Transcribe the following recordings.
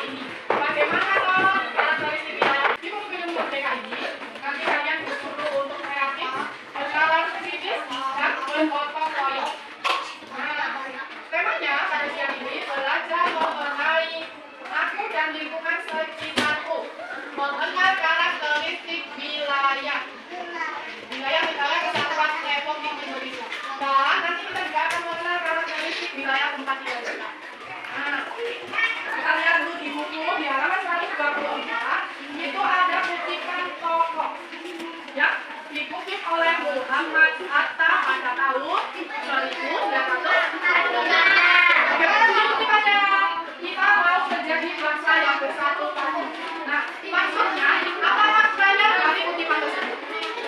ini. Bagaimana toh karakteristik wilayah di Pemilihan Merdeka ini? Nanti kalian disuruh untuk kreatif, bernalar kritis, dan bergotong royong. Nah, temanya pada siang ini belajar mengenai aku dan lingkungan sekitarku, mengenal karakteristik wilayah. Wilayah misalnya Kesatuan Republik Indonesia. Dan nanti kita juga akan mengenal karakteristik wilayah tempat tinggal kita. Nah, kita lihat dulu di buku di halaman 124 itu ada kutipan tokoh ya, dikutip oleh Muhammad Hatta pada tahun 1945. Bagaimana bunyi kutipannya? Kita mau menjadi bangsa yang bersatu padu. Nah, maksudnya apa maknanya dari kutipan tersebut?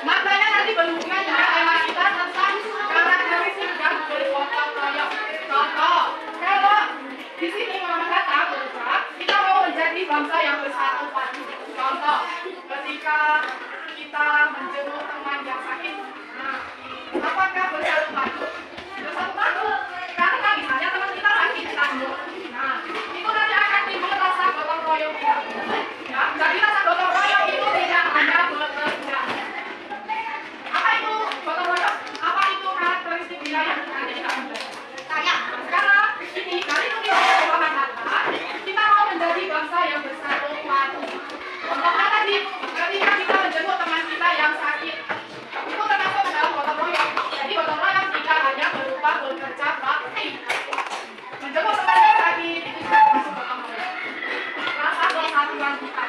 Maknanya nanti berhubungan dengan tema kita tentang karakteristik dan bergotong royong. Contoh, kalau di sini Muhammad Hatta berucap, kita mau menjadi bangsa yang bersatu padu. Contoh, ketika kita menjenguk teman yang sakit, nah, apakah bersatu padu? Bersatu padu, karena misalnya teman kita sakit, kita jenguk. Nah, itu nanti akan timbul rasa gotong royong kita. Ya, jadi rasa gotong royong itu tidak hanya bekerja. Apa itu gotong royong? Apa itu karakteristik wilayah? Nanti kita akan belajar. Sekarang ini dari kutipan Muhammad Hatta, kita mau menjadi bangsa yang bersatu padu. Contohnya tadi, ketika kita menjenguk teman kita yang sakit, itu termasuk dalam gotong royong. Jadi gotong royong tidak hanya berupa bekerja bakti. Menjenguk teman yang sakit itu juga termasuk gotong royong. Rasa persatuan kita.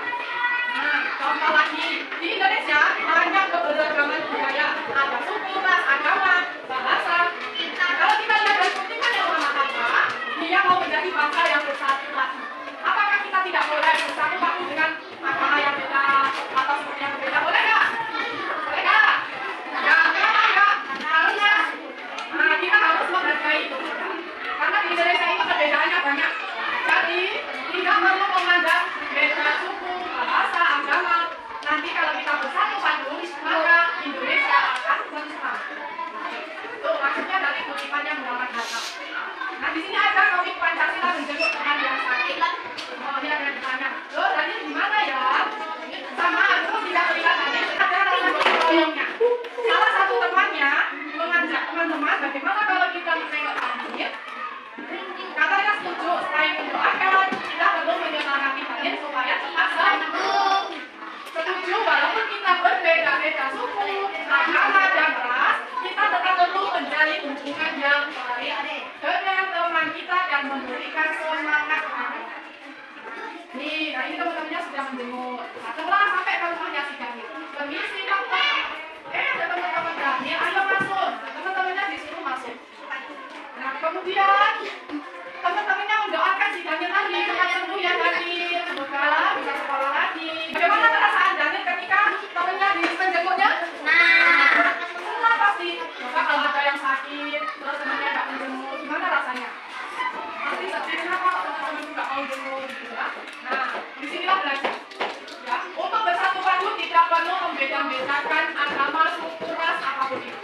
Nah, contoh lagi, di Indonesia banyak keberagaman budaya, ada suku, ras, agama, bahasa. Kalau kita lihat dari kutipan yang Muhammad Hatta, dia mau menjadi bangsa yang bersatu padu. Apakah kita tidak boleh bersatu padu dengan agama yang beda atau suku yang berbeda? Boleh nggak? Boleh nggak? Ya, kenapa nggak? Karena kita harus menghargai itu. Karena di Indonesia itu perbedaannya banyak. Jadi tidak perlu memandang beda suku, bahasa, agama. Nanti kalau kita bersatu padu, maka Indonesia akan tentram. Itu maksudnya dari kutipannya Muhammad Hatta. Nah, di sini ada komik Pancasila menjenguk teman yang sakit. Oh, ini ada yang bertanya, loh tadi gimana ya? Sama aku tidak melihat tadi ada rasa gotong royongnya. Salah satu temannya mengajak teman-teman bagaimana kalau kita menengok langit. Katanya setuju, selain mendoakan, kita perlu menyemangati langit supaya cepat sembuh. Setuju, walaupun kita berbeda-beda suku, agama, dan ras, kita tetap perlu menjalin hubungan yang baik dengan teman kita dan memberikan semangat. Nih, nah ini teman-temannya sudah menjenguk. Nah, setelah sampai ke rumahnya si Daniel, permisi dokter. Ada teman-teman Daniel, ayo masuk. Teman-temannya disuruh masuk. Nah, kemudian teman-temannya mendoakan si Daniel lagi, cepat sembuh ya Daniel, semoga bisa sekolah lagi. Bagaimana perasaan Daniel ketika temannya menjenguknya? Nah, pasti. Maka kalau ada yang sakit, terus temannya nggak menjenguk, gimana rasanya? Pasti sedih, kenapa teman-teman nggak mau jenguk gitu ya? Nah, disinilah belajar. Ya, untuk bersatu padu tidak perlu membeda-bedakan agama, suku, ras, apapun itu.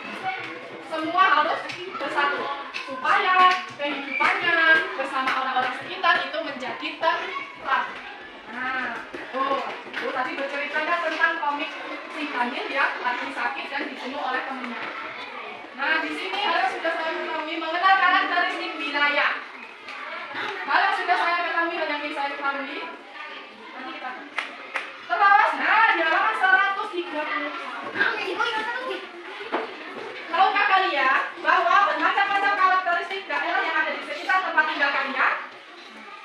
Semua harus bersatu supaya kehidupannya bersama orang-orang sekitar itu menjadi tentram. Nah, tadi berceritanya tentang komik si Daniel yang lagi sakit dan dibunuh oleh temannya. Nah, di sini harus sudah saya ketahui mengenal karakteristik wilayah. Kalau sudah saya ketahui dan yang ingin saya ketahui, nanti kita terus. Nah, di halaman 130. Tahukah kalian bahwa bermacam-macam karakteristik daerah yang ada di sekitar tempat tinggal kalian?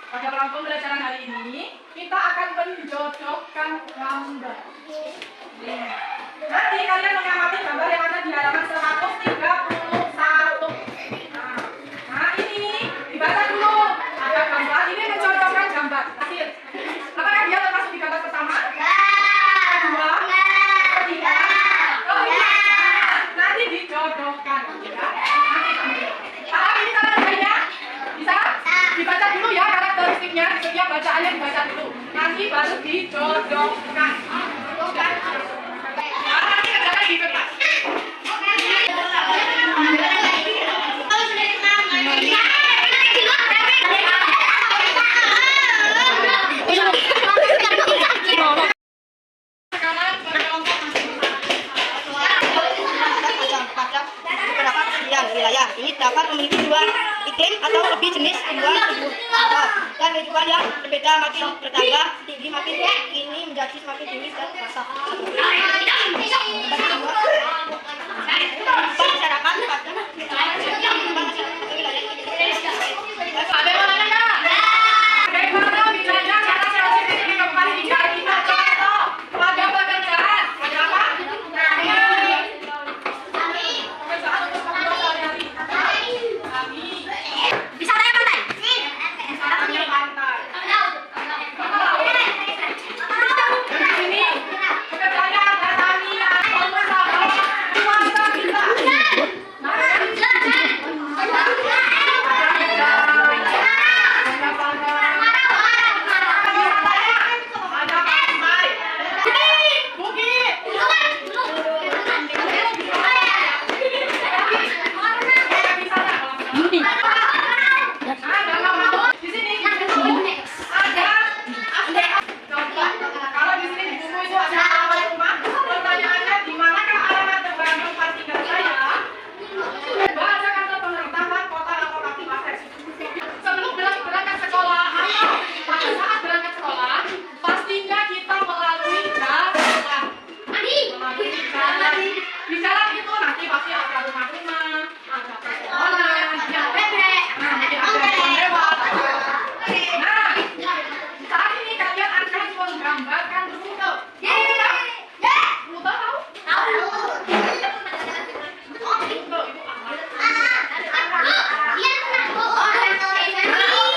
Pada pembelajaran hari ini, kita akan menjodohkan gambar. Nanti kalian mengamati gambar yang ada di halaman 131. Nah, ini dibaca dulu. Ada gambar, ini menjodohkan gambar. Hasil. Apakah dia termasuk di gambar pertama? Kedua? Ketiga? Oh iya. Nanti dijodohkan. Ya. Nanti ini cara kerjanya. Bisa? Dibaca dulu ya karakteristiknya. Di setiap bacaannya dibaca dulu. Nanti baru dijodohkan. Nanti kerjakan di kertas. Jika makin bertambah tinggi, makin ini menjadi semakin tinggi dan terasa. Masyarakat Ada yang mau nanya nggak? Bagaimana bilangnya kata sensitif ini kembali dijadi contoh pada pekerjaan? Ada apa? Pekerjaan untuk kebutuhan sehari-hari. Kami. wisatanya pantai. Wisatanya pantai. Di sini pekerjaannya ada tanian, pengusaha, swasta kita. Di jalan itu nanti pasti ada rumah-rumah, ada perseorangan, ada bebek, mungkin ada hewan lewat. Nah, saat ini kalian akan menggambarkan rute. Rute tahu? Rute itu apa?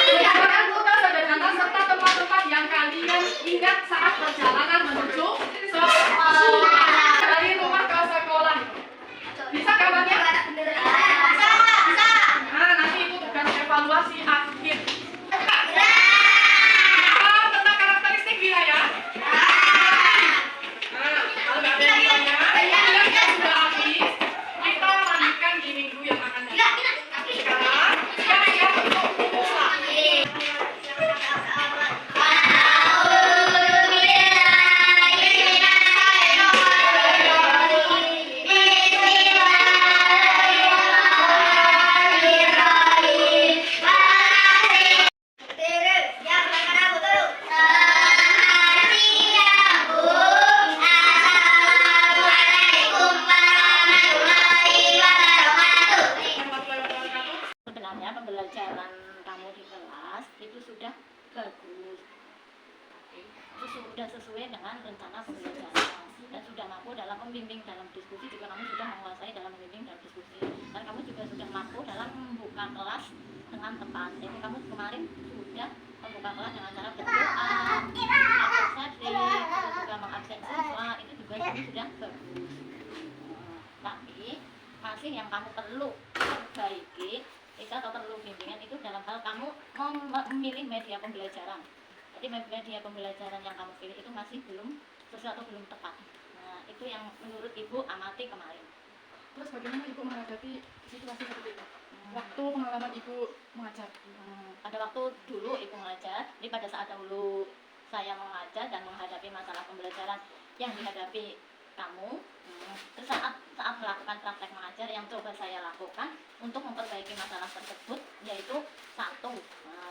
Menggambarkan rute sederhana serta tempat-tempat yang kalian ingat saat perjalanan menuju sekolah. Dari rumah ke sekolah. Bisa gambarnya? Nah, nanti itu tugas evaluasi akhir. Tentang karakteristik wilayah. Nah, kalau nggak ada yang tanya, tugasnya sudah habis. Kita lanjutkan di minggu yang akan datang. Sekarang, siap-siap untuk pulang. Sebenarnya pembelajaran kamu di kelas itu sudah bagus, itu sudah sesuai dengan rencana pembelajaran dan sudah mampu dalam membimbing dalam diskusi, juga kamu sudah menguasai dalam membimbing dalam diskusi, dan kamu juga sudah mampu dalam membuka kelas dengan tepat. Jadi kamu kemarin sudah membuka kelas dengan cara berdoa, absensi, terus juga mengabsen siswa, itu juga sudah bagus. Tapi masih yang kamu perlu perbaiki itu atau perlu bimbingan itu dalam hal kamu memilih media pembelajaran. Jadi media pembelajaran yang kamu pilih itu masih belum sesuai atau belum tepat. Nah, itu yang menurut Ibu amati kemarin. Terus bagaimana Ibu menghadapi situasi seperti itu? Waktu pengalaman Ibu mengajar. Pada waktu dulu Ibu mengajar, jadi pada saat dahulu saya mengajar dan menghadapi masalah pembelajaran yang dihadapi kamu, saat melakukan praktek mengajar yang coba saya lakukan untuk memperbaiki masalah tersebut yaitu satu.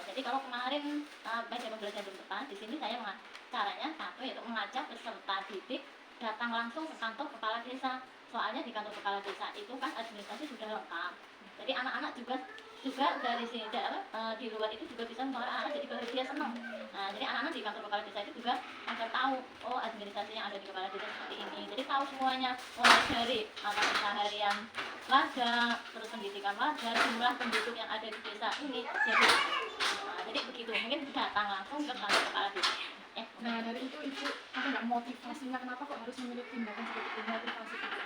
Jadi kalau kemarin media pembelajaran belum tepat, di sini saya caranya satu yaitu mengajak peserta didik datang langsung ke kantor kepala desa. Soalnya di kantor kepala desa itu kan administrasi sudah lengkap. Jadi anak-anak juga dari sini di luar itu juga bisa membawa anak jadi bahagia, senang. Nah, jadi anak-anak di kantor kepala desa itu juga agar tahu oh administrasi yang ada di kepala desa seperti ini. Jadi tahu semuanya mulai dari mata pencaharian warga, terus pendidikan warga, jumlah penduduk yang ada di desa ini. Jadi begitu, mungkin datang langsung ke kantor kepala desa. Nah, dari itu Ibu apa nggak motivasinya kenapa kok harus memilih tindakan seperti itu, motivasi itu?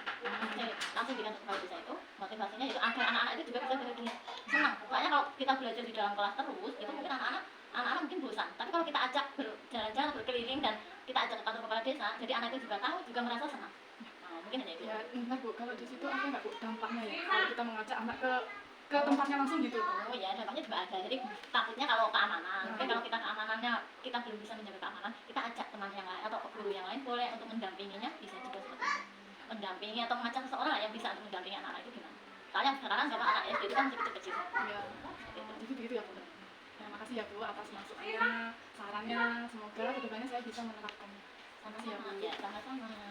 Langsung di kantor kepala desa itu motivasinya itu agar anak-anak itu juga bisa bahagia, senang. Soalnya kalau kita belajar di dalam kelas terus itu mungkin anak-anak mungkin bosan, tapi kalau kita ajak berjalan-jalan berkeliling dan kita ajak ke kantor kepala desa, jadi anak itu juga tahu, juga merasa senang. Nah, mungkin hanya itu. Ya, benar Bu, kalau di situ apa nggak Bu dampaknya ya kalau kita mengajak anak ke tempatnya langsung gitu? Oh ya, dampaknya juga ada. Jadi takutnya kalau keamanan, mungkin kalau kita keamanannya kita belum bisa menjaga keamanan, kita ajak teman yang lain atau guru yang lain boleh untuk mendampinginya, bisa juga seperti itu. Mendampingi atau mengajak seseorang yang bisa untuk mendampingi anak-anak itu gimana? Soalnya sekarang sama anak SD itu kan masih kecil-kecil. Iya. Gitu ya Bu. Nah, kasih ya Bu atas masukannya, sarannya. Semoga kedepannya saya bisa menerapkannya. Makasih ya Bu. Sama-sama, ya, sama-sama.